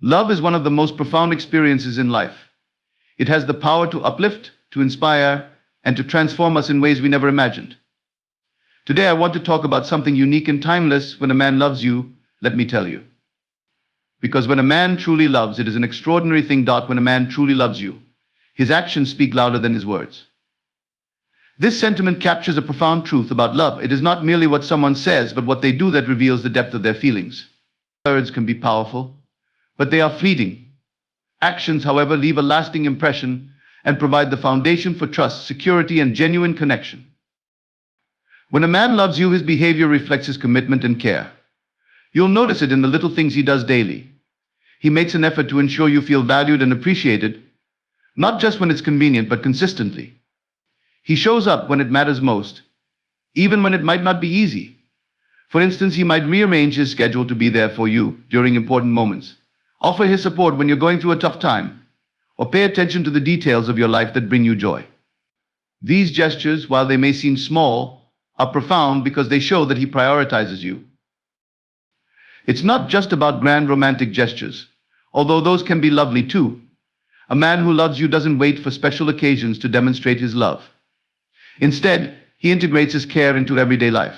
Love is one of the most profound experiences in life. It has the power to uplift, to inspire, and to transform us in ways we never imagined. Today I want to talk about something unique and timeless. When a man loves you, let me tell you. Because when a man truly loves, it is an extraordinary thing. When a man truly loves you, his actions speak louder than his words. This sentiment captures a profound truth about love. It is not merely what someone says, but what they do that reveals the depth of their feelings. Words can be powerful, but they are fleeting. Actions, however, leave a lasting impression and provide the foundation for trust, security, and genuine connection. When a man loves you, his behavior reflects his commitment and care. You'll notice it in the little things he does daily. He makes an effort to ensure you feel valued and appreciated, not just when it's convenient, but consistently. He shows up when it matters most, even when it might not be easy. For instance, he might rearrange his schedule to be there for you during important moments, offer his support when you're going through a tough time, or pay attention to the details of your life that bring you joy. These gestures, while they may seem small, are profound because they show that he prioritizes you. It's not just about grand romantic gestures, although those can be lovely too. A man who loves you doesn't wait for special occasions to demonstrate his love. Instead, he integrates his care into everyday life.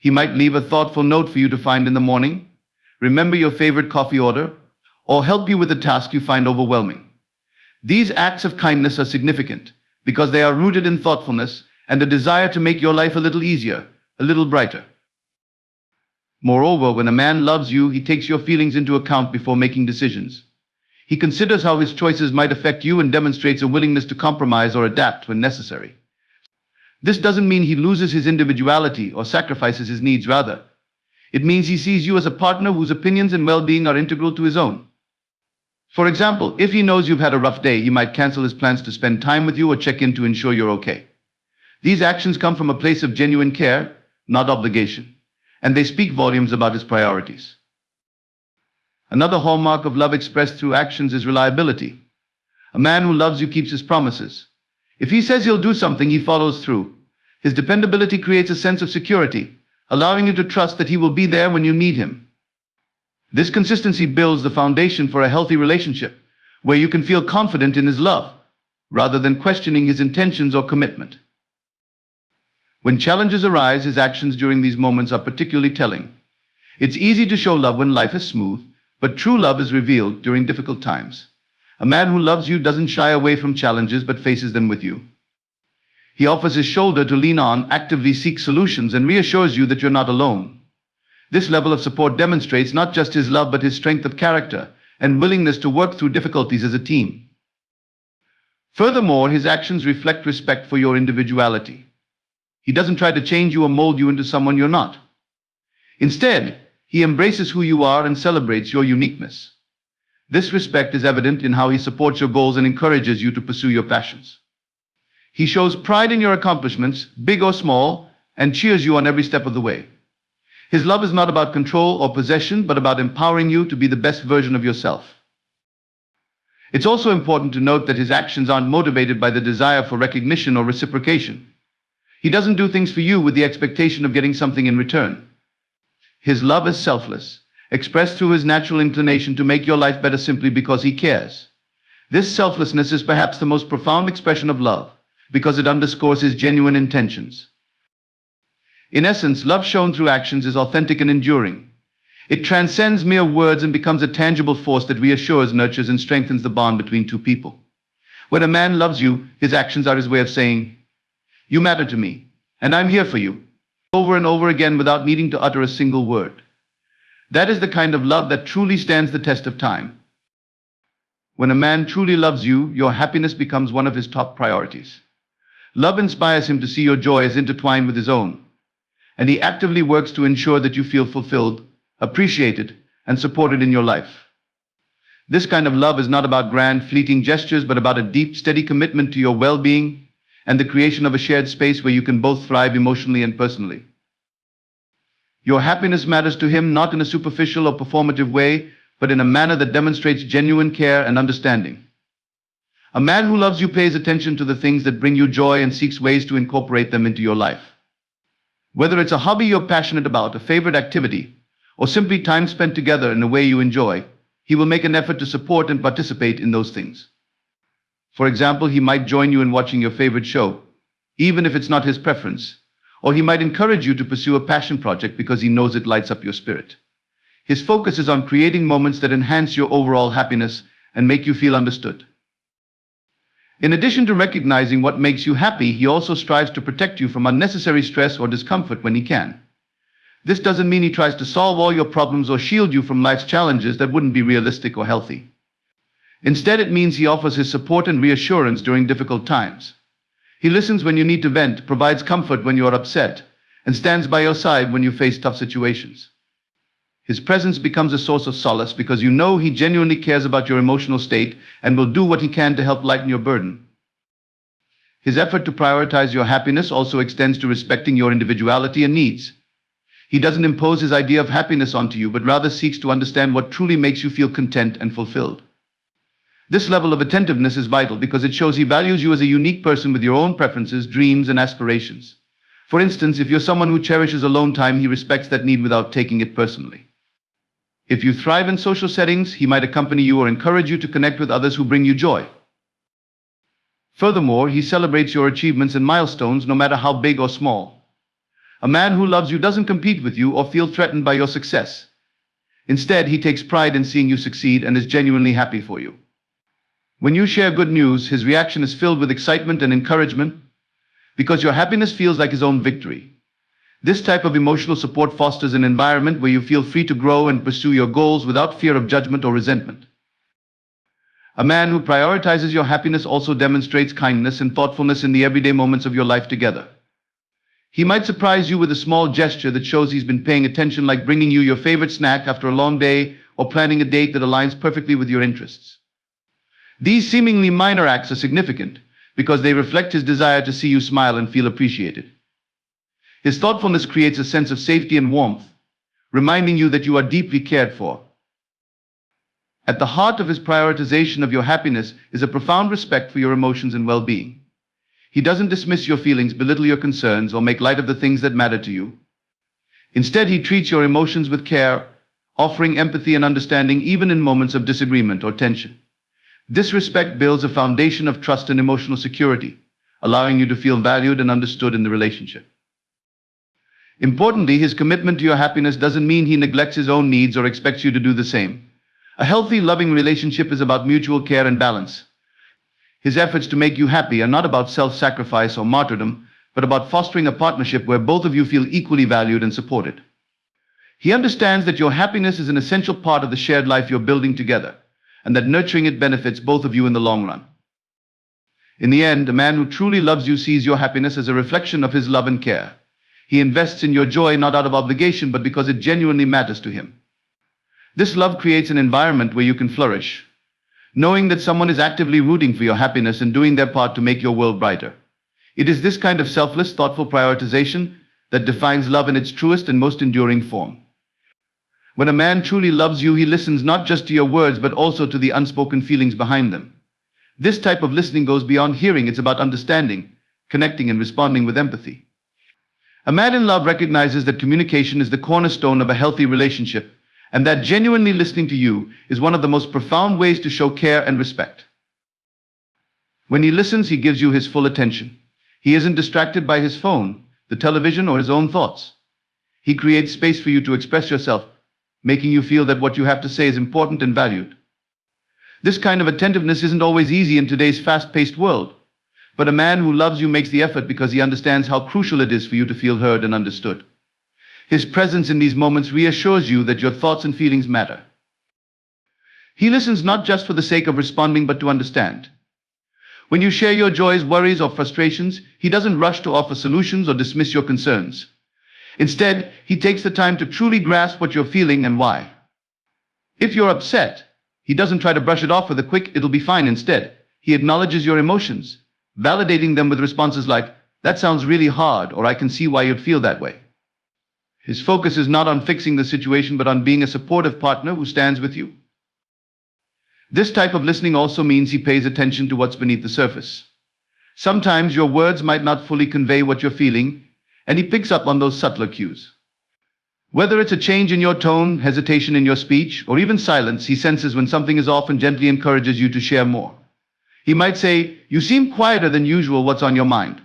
He might leave a thoughtful note for you to find in the morning, remember your favorite coffee order, or help you with a task you find overwhelming. These acts of kindness are significant because they are rooted in thoughtfulness and a desire to make your life a little easier, a little brighter. Moreover, when a man loves you, he takes your feelings into account before making decisions. He considers how his choices might affect you and demonstrates a willingness to compromise or adapt when necessary. This doesn't mean he loses his individuality or sacrifices his needs. Rather, it means he sees you as a partner whose opinions and well-being are integral to his own. For example, if he knows you've had a rough day, he might cancel his plans to spend time with you or check in to ensure you're okay. These actions come from a place of genuine care, not obligation, and they speak volumes about his priorities. Another hallmark of love expressed through actions is reliability. A man who loves you keeps his promises. If he says he'll do something, he follows through. His dependability creates a sense of security, allowing you to trust that he will be there when you need him. This consistency builds the foundation for a healthy relationship, where you can feel confident in his love, rather than questioning his intentions or commitment. When challenges arise, his actions during these moments are particularly telling. It's easy to show love when life is smooth, but true love is revealed during difficult times. A man who loves you doesn't shy away from challenges but faces them with you. He offers his shoulder to lean on, actively seeks solutions, and reassures you that you're not alone. This level of support demonstrates not just his love but his strength of character and willingness to work through difficulties as a team. Furthermore, his actions reflect respect for your individuality. He doesn't try to change you or mold you into someone you're not. Instead, he embraces who you are and celebrates your uniqueness. This respect is evident in how he supports your goals and encourages you to pursue your passions. He shows pride in your accomplishments, big or small, and cheers you on every step of the way. His love is not about control or possession, but about empowering you to be the best version of yourself. It's also important to note that his actions aren't motivated by the desire for recognition or reciprocation. He doesn't do things for you with the expectation of getting something in return. His love is selfless, expressed through his natural inclination to make your life better simply because he cares. This selflessness is perhaps the most profound expression of love, because it underscores his genuine intentions. In essence, love shown through actions is authentic and enduring. It transcends mere words and becomes a tangible force that reassures, nurtures, and strengthens the bond between two people. When a man loves you, his actions are his way of saying, "You matter to me, and I'm here for you," over and over again without needing to utter a single word. That is the kind of love that truly stands the test of time. When a man truly loves you, your happiness becomes one of his top priorities. Love inspires him to see your joy as intertwined with his own, and he actively works to ensure that you feel fulfilled, appreciated, and supported in your life. This kind of love is not about grand, fleeting gestures, but about a deep, steady commitment to your well-being and the creation of a shared space where you can both thrive emotionally and personally. Your happiness matters to him not in a superficial or performative way, but in a manner that demonstrates genuine care and understanding. A man who loves you pays attention to the things that bring you joy and seeks ways to incorporate them into your life. Whether it's a hobby you're passionate about, a favorite activity, or simply time spent together in a way you enjoy, he will make an effort to support and participate in those things. For example, he might join you in watching your favorite show, even if it's not his preference, or he might encourage you to pursue a passion project because he knows it lights up your spirit. His focus is on creating moments that enhance your overall happiness and make you feel understood. In addition to recognizing what makes you happy, he also strives to protect you from unnecessary stress or discomfort when he can. This doesn't mean he tries to solve all your problems or shield you from life's challenges that wouldn't be realistic or healthy. Instead, it means he offers his support and reassurance during difficult times. He listens when you need to vent, provides comfort when you are upset, and stands by your side when you face tough situations. His presence becomes a source of solace because you know he genuinely cares about your emotional state and will do what he can to help lighten your burden. His effort to prioritize your happiness also extends to respecting your individuality and needs. He doesn't impose his idea of happiness onto you, but rather seeks to understand what truly makes you feel content and fulfilled. This level of attentiveness is vital because it shows he values you as a unique person with your own preferences, dreams, and aspirations. For instance, if you're someone who cherishes alone time, he respects that need without taking it personally. If you thrive in social settings, he might accompany you or encourage you to connect with others who bring you joy. Furthermore, he celebrates your achievements and milestones, no matter how big or small. A man who loves you doesn't compete with you or feel threatened by your success. Instead, he takes pride in seeing you succeed and is genuinely happy for you. When you share good news, his reaction is filled with excitement and encouragement because your happiness feels like his own victory. This type of emotional support fosters an environment where you feel free to grow and pursue your goals without fear of judgment or resentment. A man who prioritizes your happiness also demonstrates kindness and thoughtfulness in the everyday moments of your life together. He might surprise you with a small gesture that shows he's been paying attention, like bringing you your favorite snack after a long day or planning a date that aligns perfectly with your interests. These seemingly minor acts are significant because they reflect his desire to see you smile and feel appreciated. His thoughtfulness creates a sense of safety and warmth, reminding you that you are deeply cared for. At the heart of his prioritization of your happiness is a profound respect for your emotions and well-being. He doesn't dismiss your feelings, belittle your concerns, or make light of the things that matter to you. Instead, he treats your emotions with care, offering empathy and understanding even in moments of disagreement or tension. This respect builds a foundation of trust and emotional security, allowing you to feel valued and understood in the relationship. Importantly, his commitment to your happiness doesn't mean he neglects his own needs or expects you to do the same. A healthy, loving relationship is about mutual care and balance. His efforts to make you happy are not about self-sacrifice or martyrdom, but about fostering a partnership where both of you feel equally valued and supported. He understands that your happiness is an essential part of the shared life you're building together, and that nurturing it benefits both of you in the long run. In the end, a man who truly loves you sees your happiness as a reflection of his love and care. He invests in your joy not out of obligation, but because it genuinely matters to him. This love creates an environment where you can flourish, knowing that someone is actively rooting for your happiness and doing their part to make your world brighter. It is this kind of selfless, thoughtful prioritization that defines love in its truest and most enduring form. When a man truly loves you, he listens not just to your words, but also to the unspoken feelings behind them. This type of listening goes beyond hearing. It's about understanding, connecting, and responding with empathy. A man in love recognizes that communication is the cornerstone of a healthy relationship, and that genuinely listening to you is one of the most profound ways to show care and respect. When he listens, he gives you his full attention. He isn't distracted by his phone, the television, or his own thoughts. He creates space for you to express yourself, making you feel that what you have to say is important and valued. This kind of attentiveness isn't always easy in today's fast-paced world, but a man who loves you makes the effort because he understands how crucial it is for you to feel heard and understood. His presence in these moments reassures you that your thoughts and feelings matter. He listens not just for the sake of responding, but to understand. When you share your joys, worries, or frustrations, he doesn't rush to offer solutions or dismiss your concerns. Instead, he takes the time to truly grasp what you're feeling and why. If you're upset, he doesn't try to brush it off with a quick "it'll be fine." Instead, he acknowledges your emotions, validating them with responses like, "That sounds really hard," or "I can see why you'd feel that way." His focus is not on fixing the situation, but on being a supportive partner who stands with you. This type of listening also means he pays attention to what's beneath the surface. Sometimes your words might not fully convey what you're feeling, and he picks up on those subtler cues. Whether it's a change in your tone, hesitation in your speech, or even silence, he senses when something is off and gently encourages you to share more. He might say, "You seem quieter than usual, what's on your mind?"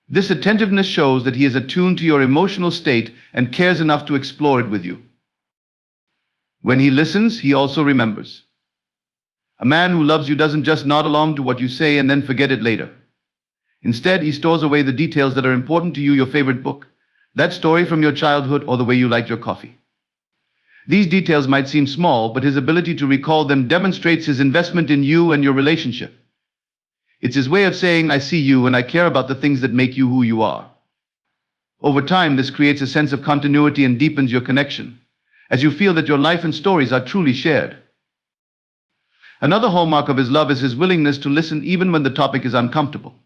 This attentiveness shows that he is attuned to your emotional state and cares enough to explore it with you. When he listens, he also remembers. A man who loves you doesn't just nod along to what you say and then forget it later. Instead, he stores away the details that are important to you, your favorite book, that story from your childhood, or the way you liked your coffee. These details might seem small, but his ability to recall them demonstrates his investment in you and your relationship. It's his way of saying, "I see you and I care about the things that make you who you are." Over time, this creates a sense of continuity and deepens your connection, as you feel that your life and stories are truly shared. Another hallmark of his love is his willingness to listen even when the topic is uncomfortable.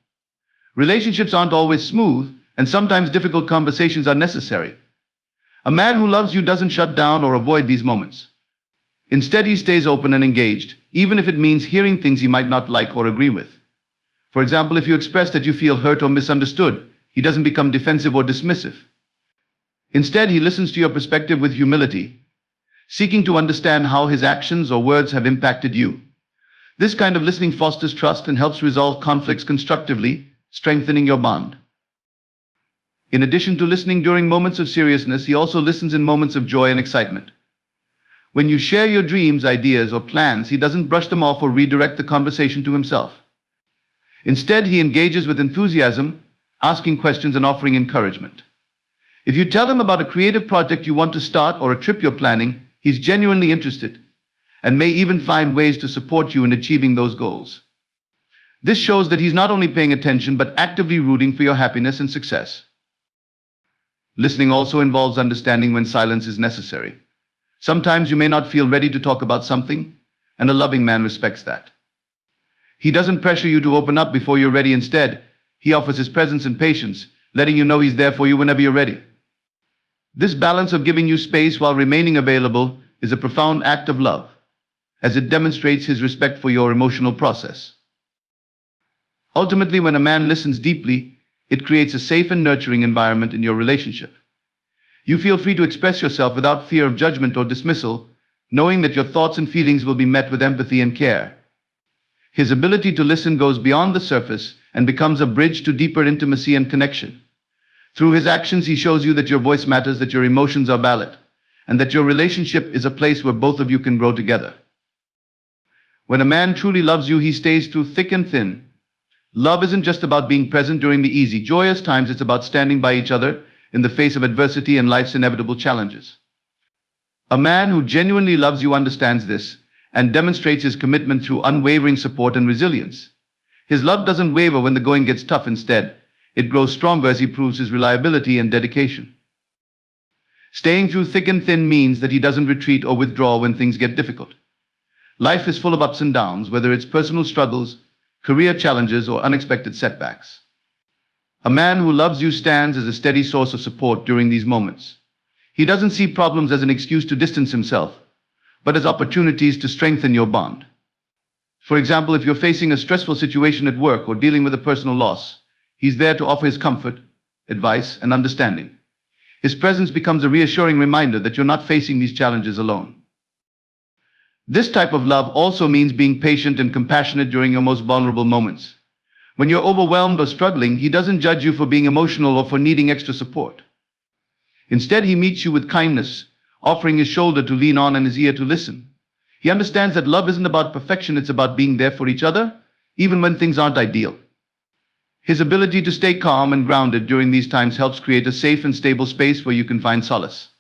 Relationships aren't always smooth, and sometimes difficult conversations are necessary. A man who loves you doesn't shut down or avoid these moments. Instead, he stays open and engaged, even if it means hearing things he might not like or agree with. For example, if you express that you feel hurt or misunderstood, he doesn't become defensive or dismissive. Instead, he listens to your perspective with humility, seeking to understand how his actions or words have impacted you. This kind of listening fosters trust and helps resolve conflicts constructively, strengthening your bond. In addition to listening during moments of seriousness, he also listens in moments of joy and excitement. When you share your dreams, ideas, or plans, he doesn't brush them off or redirect the conversation to himself. Instead, he engages with enthusiasm, asking questions and offering encouragement. If you tell him about a creative project you want to start or a trip you're planning, he's genuinely interested and may even find ways to support you in achieving those goals. This shows that he's not only paying attention but actively rooting for your happiness and success. Listening also involves understanding when silence is necessary. Sometimes you may not feel ready to talk about something, and a loving man respects that. He doesn't pressure you to open up before you're ready. Instead, he offers his presence and patience, letting you know he's there for you whenever you're ready. This balance of giving you space while remaining available is a profound act of love, as it demonstrates his respect for your emotional process. Ultimately, when a man listens deeply, it creates a safe and nurturing environment in your relationship. You feel free to express yourself without fear of judgment or dismissal, knowing that your thoughts and feelings will be met with empathy and care. His ability to listen goes beyond the surface and becomes a bridge to deeper intimacy and connection. Through his actions, he shows you that your voice matters, that your emotions are valid, and that your relationship is a place where both of you can grow together. When a man truly loves you, he stays through thick and thin. Love isn't just about being present during the easy, joyous times, it's about standing by each other in the face of adversity and life's inevitable challenges. A man who genuinely loves you understands this and demonstrates his commitment through unwavering support and resilience. His love doesn't waver when the going gets tough. Instead, it grows stronger as he proves his reliability and dedication. Staying through thick and thin means that he doesn't retreat or withdraw when things get difficult. Life is full of ups and downs, whether it's personal struggles, career challenges, or unexpected setbacks. A man who loves you stands as a steady source of support during these moments. He doesn't see problems as an excuse to distance himself, but as opportunities to strengthen your bond. For example, if you're facing a stressful situation at work or dealing with a personal loss, he's there to offer his comfort, advice, and understanding. His presence becomes a reassuring reminder that you're not facing these challenges alone. This type of love also means being patient and compassionate during your most vulnerable moments. When you're overwhelmed or struggling, he doesn't judge you for being emotional or for needing extra support. Instead, he meets you with kindness, offering his shoulder to lean on and his ear to listen. He understands that love isn't about perfection, it's about being there for each other, even when things aren't ideal. His ability to stay calm and grounded during these times helps create a safe and stable space where you can find solace.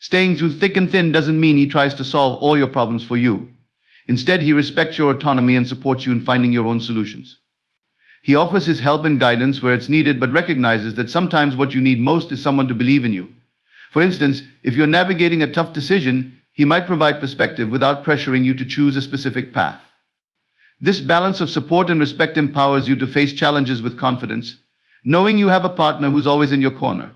Staying through thick and thin doesn't mean he tries to solve all your problems for you. Instead, he respects your autonomy and supports you in finding your own solutions. He offers his help and guidance where it's needed, but recognizes that sometimes what you need most is someone to believe in you. For instance, if you're navigating a tough decision, he might provide perspective without pressuring you to choose a specific path. This balance of support and respect empowers you to face challenges with confidence, knowing you have a partner who's always in your corner.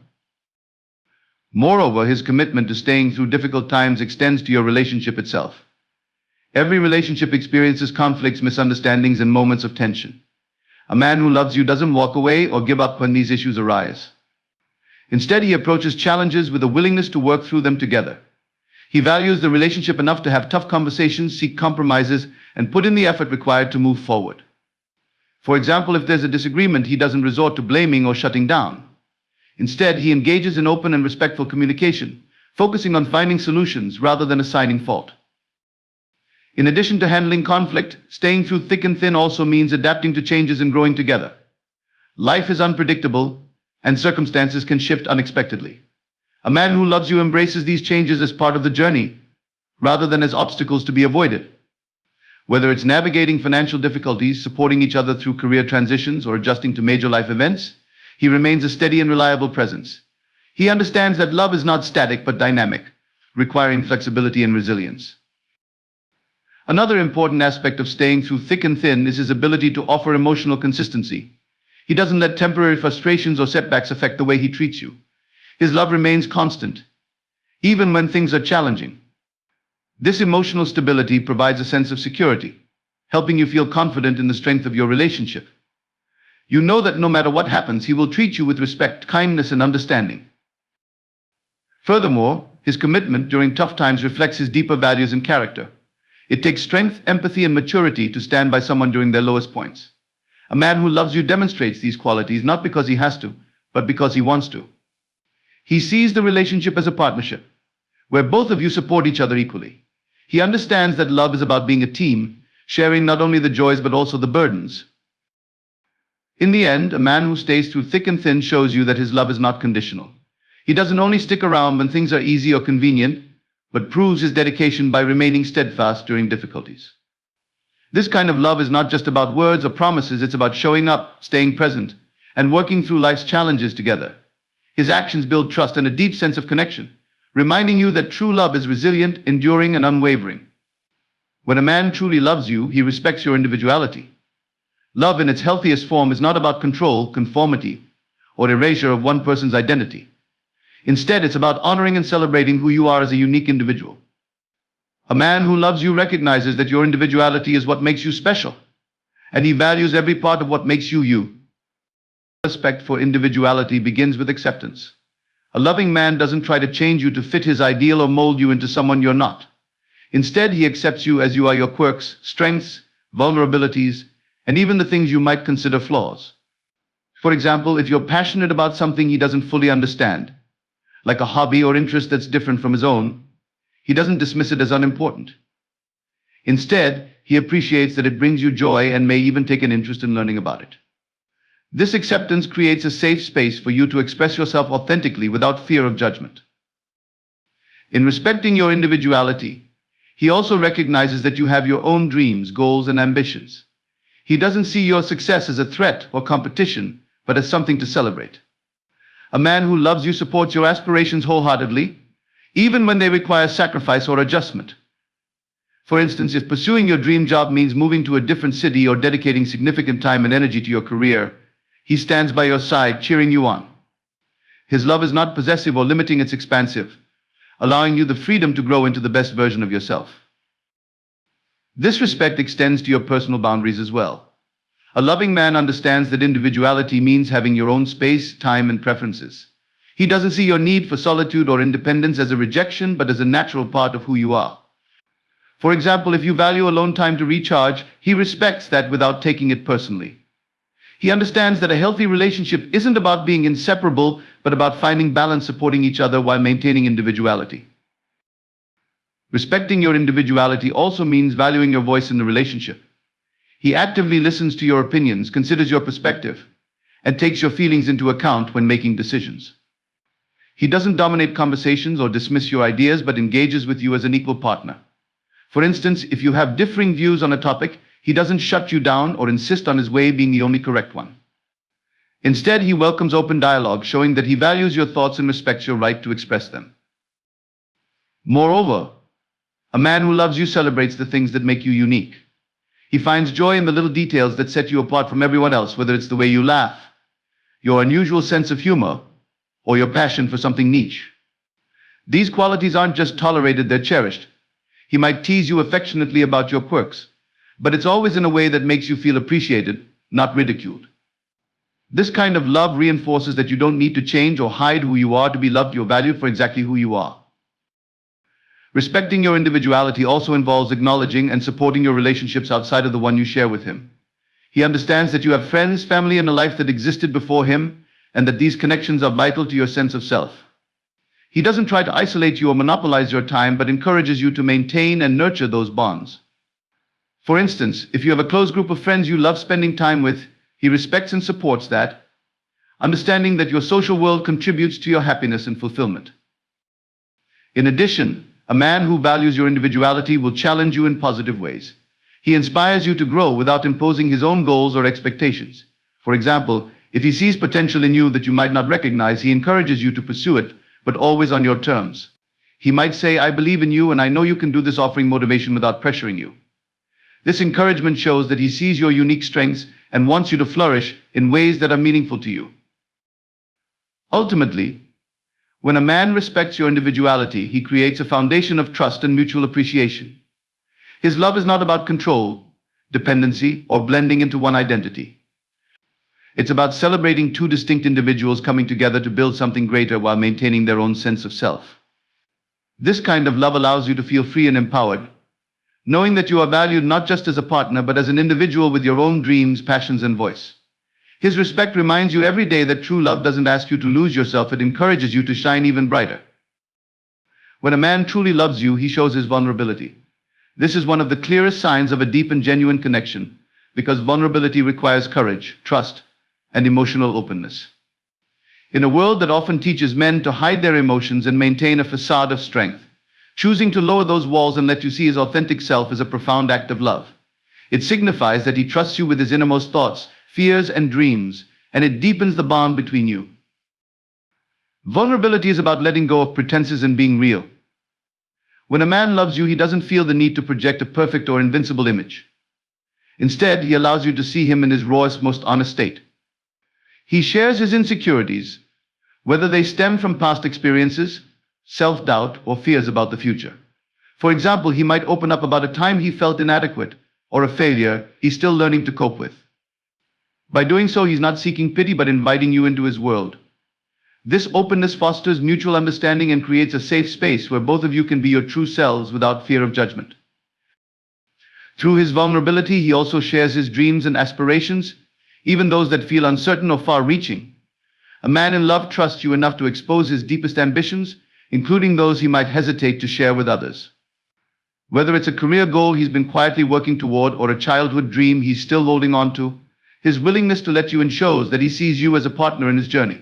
Moreover, his commitment to staying through difficult times extends to your relationship itself. Every relationship experiences conflicts, misunderstandings, and moments of tension. A man who loves you doesn't walk away or give up when these issues arise. Instead, he approaches challenges with a willingness to work through them together. He values the relationship enough to have tough conversations, seek compromises, and put in the effort required to move forward. For example, if there's a disagreement, he doesn't resort to blaming or shutting down. Instead, he engages in open and respectful communication, focusing on finding solutions rather than assigning fault. In addition to handling conflict, staying through thick and thin also means adapting to changes and growing together. Life is unpredictable, and circumstances can shift unexpectedly. A man who loves you embraces these changes as part of the journey, rather than as obstacles to be avoided. Whether it's navigating financial difficulties, supporting each other through career transitions, or adjusting to major life events, he remains a steady and reliable presence. He understands that love is not static but dynamic, requiring flexibility and resilience. Another important aspect of staying through thick and thin is his ability to offer emotional consistency. He doesn't let temporary frustrations or setbacks affect the way he treats you. His love remains constant, even when things are challenging. This emotional stability provides a sense of security, helping you feel confident in the strength of your relationship. You know that no matter what happens, he will treat you with respect, kindness, and understanding. Furthermore, his commitment during tough times reflects his deeper values and character. It takes strength, empathy, and maturity to stand by someone during their lowest points. A man who loves you demonstrates these qualities not because he has to, but because he wants to. He sees the relationship as a partnership, where both of you support each other equally. He understands that love is about being a team, sharing not only the joys but also the burdens. In the end, a man who stays through thick and thin shows you that his love is not conditional. He doesn't only stick around when things are easy or convenient, but proves his dedication by remaining steadfast during difficulties. This kind of love is not just about words or promises, it's about showing up, staying present, and working through life's challenges together. His actions build trust and a deep sense of connection, reminding you that true love is resilient, enduring, and unwavering. When a man truly loves you, he respects your individuality. Love in its healthiest form is not about control, conformity, or erasure of one person's identity. Instead, it's about honoring and celebrating who you are as a unique individual. A man who loves you recognizes that your individuality is what makes you special, and he values every part of what makes you you. Respect for individuality begins with acceptance. A loving man doesn't try to change you to fit his ideal or mold you into someone you're not. Instead, he accepts you as you are, your quirks, strengths, vulnerabilities, and even the things you might consider flaws. For example, if you're passionate about something he doesn't fully understand, like a hobby or interest that's different from his own, he doesn't dismiss it as unimportant. Instead, he appreciates that it brings you joy and may even take an interest in learning about it. This acceptance creates a safe space for you to express yourself authentically without fear of judgment. In respecting your individuality, he also recognizes that you have your own dreams, goals, and ambitions. He doesn't see your success as a threat or competition, but as something to celebrate. A man who loves you supports your aspirations wholeheartedly, even when they require sacrifice or adjustment. For instance, if pursuing your dream job means moving to a different city or dedicating significant time and energy to your career, he stands by your side, cheering you on. His love is not possessive or limiting, it's expansive, allowing you the freedom to grow into the best version of yourself. This respect extends to your personal boundaries as well. A loving man understands that individuality means having your own space, time, and preferences. He doesn't see your need for solitude or independence as a rejection, but as a natural part of who you are. For example, if you value alone time to recharge, he respects that without taking it personally. He understands that a healthy relationship isn't about being inseparable, but about finding balance, supporting each other while maintaining individuality. Respecting your individuality also means valuing your voice in the relationship. He actively listens to your opinions, considers your perspective, and takes your feelings into account when making decisions. He doesn't dominate conversations or dismiss your ideas, but engages with you as an equal partner. For instance, if you have differing views on a topic, he doesn't shut you down or insist on his way being the only correct one. Instead, he welcomes open dialogue, showing that he values your thoughts and respects your right to express them. Moreover, a man who loves you celebrates the things that make you unique. He finds joy in the little details that set you apart from everyone else, whether it's the way you laugh, your unusual sense of humor, or your passion for something niche. These qualities aren't just tolerated, they're cherished. He might tease you affectionately about your quirks, but it's always in a way that makes you feel appreciated, not ridiculed. This kind of love reinforces that you don't need to change or hide who you are to be loved. You're valued for exactly who you are. Respecting your individuality also involves acknowledging and supporting your relationships outside of the one you share with him. He understands that you have friends, family, and a life that existed before him, and that these connections are vital to your sense of self. He doesn't try to isolate you or monopolize your time, but encourages you to maintain and nurture those bonds. For instance, if you have a close group of friends you love spending time with, he respects and supports that, understanding that your social world contributes to your happiness and fulfillment. In addition, a man who values your individuality will challenge you in positive ways. He inspires you to grow without imposing his own goals or expectations. For example, if he sees potential in you that you might not recognize, he encourages you to pursue it, but always on your terms. He might say, "I believe in you and I know you can do this," offering motivation without pressuring you. This encouragement shows that he sees your unique strengths and wants you to flourish in ways that are meaningful to you. Ultimately, when a man respects your individuality, he creates a foundation of trust and mutual appreciation. His love is not about control, dependency, or blending into one identity. It's about celebrating two distinct individuals coming together to build something greater while maintaining their own sense of self. This kind of love allows you to feel free and empowered, knowing that you are valued not just as a partner, but as an individual with your own dreams, passions, and voice. His respect reminds you every day that true love doesn't ask you to lose yourself, it encourages you to shine even brighter. When a man truly loves you, he shows his vulnerability. This is one of the clearest signs of a deep and genuine connection, because vulnerability requires courage, trust, and emotional openness. In a world that often teaches men to hide their emotions and maintain a facade of strength, choosing to lower those walls and let you see his authentic self is a profound act of love. It signifies that he trusts you with his innermost thoughts, fears, and dreams, and it deepens the bond between you. Vulnerability is about letting go of pretenses and being real. When a man loves you, he doesn't feel the need to project a perfect or invincible image. Instead, he allows you to see him in his rawest, most honest state. He shares his insecurities, whether they stem from past experiences, self-doubt, or fears about the future. For example, he might open up about a time he felt inadequate or a failure he's still learning to cope with. By doing so, he's not seeking pity but inviting you into his world. This openness fosters mutual understanding and creates a safe space where both of you can be your true selves without fear of judgment. Through his vulnerability, he also shares his dreams and aspirations, even those that feel uncertain or far-reaching. A man in love trusts you enough to expose his deepest ambitions, including those he might hesitate to share with others. Whether it's a career goal he's been quietly working toward or a childhood dream he's still holding on to, his willingness to let you in shows that he sees you as a partner in his journey.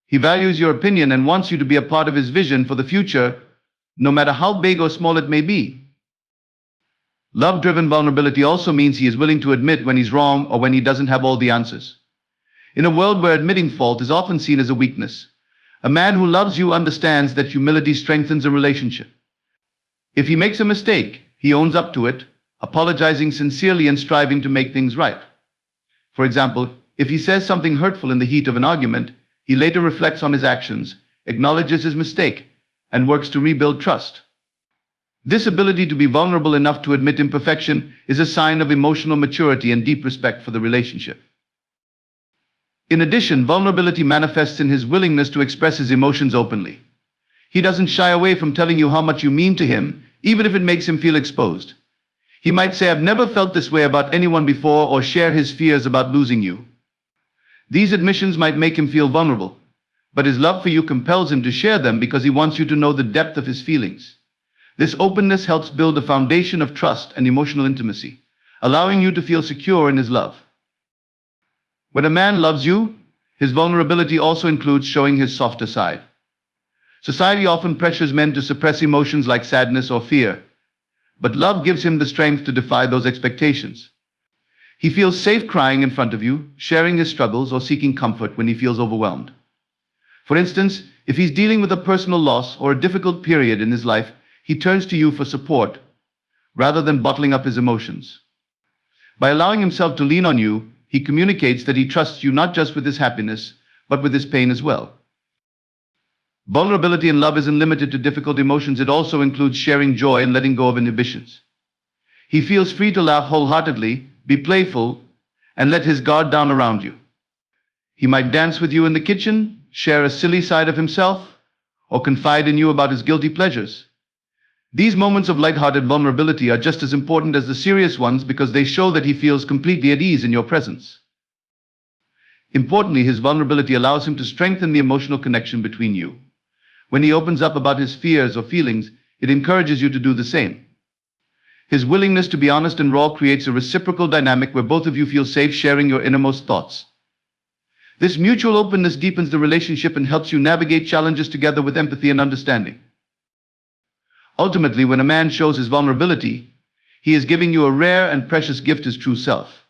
He values your opinion and wants you to be a part of his vision for the future, no matter how big or small it may be. Love-driven vulnerability also means he is willing to admit when he's wrong or when he doesn't have all the answers. In a world where admitting fault is often seen as a weakness, a man who loves you understands that humility strengthens a relationship. If he makes a mistake, he owns up to it, apologizing sincerely and striving to make things right. For example, if he says something hurtful in the heat of an argument, he later reflects on his actions, acknowledges his mistake, and works to rebuild trust. This ability to be vulnerable enough to admit imperfection is a sign of emotional maturity and deep respect for the relationship. In addition, vulnerability manifests in his willingness to express his emotions openly. He doesn't shy away from telling you how much you mean to him, even if it makes him feel exposed. He might say, "I've never felt this way about anyone before," or share his fears about losing you. These admissions might make him feel vulnerable, but his love for you compels him to share them because he wants you to know the depth of his feelings. This openness helps build a foundation of trust and emotional intimacy, allowing you to feel secure in his love. When a man loves you, his vulnerability also includes showing his softer side. Society often pressures men to suppress emotions like sadness or fear, but love gives him the strength to defy those expectations. He feels safe crying in front of you, sharing his struggles, or seeking comfort when he feels overwhelmed. For instance, if he's dealing with a personal loss or a difficult period in his life, he turns to you for support, rather than bottling up his emotions. By allowing himself to lean on you, he communicates that he trusts you not just with his happiness, but with his pain as well. Vulnerability in love isn't limited to difficult emotions, it also includes sharing joy and letting go of inhibitions. He feels free to laugh wholeheartedly, be playful, and let his guard down around you. He might dance with you in the kitchen, share a silly side of himself, or confide in you about his guilty pleasures. These moments of lighthearted vulnerability are just as important as the serious ones because they show that he feels completely at ease in your presence. Importantly, his vulnerability allows him to strengthen the emotional connection between you. When he opens up about his fears or feelings, it encourages you to do the same. His willingness to be honest and raw creates a reciprocal dynamic where both of you feel safe sharing your innermost thoughts. This mutual openness deepens the relationship and helps you navigate challenges together with empathy and understanding. Ultimately, when a man shows his vulnerability, he is giving you a rare and precious gift, his true self.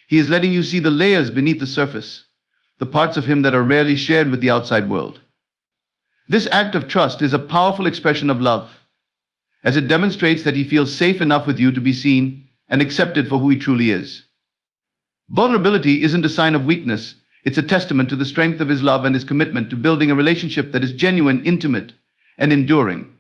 He is letting you see the layers beneath the surface, the parts of him that are rarely shared with the outside world. This act of trust is a powerful expression of love, as it demonstrates that he feels safe enough with you to be seen and accepted for who he truly is. Vulnerability isn't a sign of weakness, it's a testament to the strength of his love and his commitment to building a relationship that is genuine, intimate, and enduring.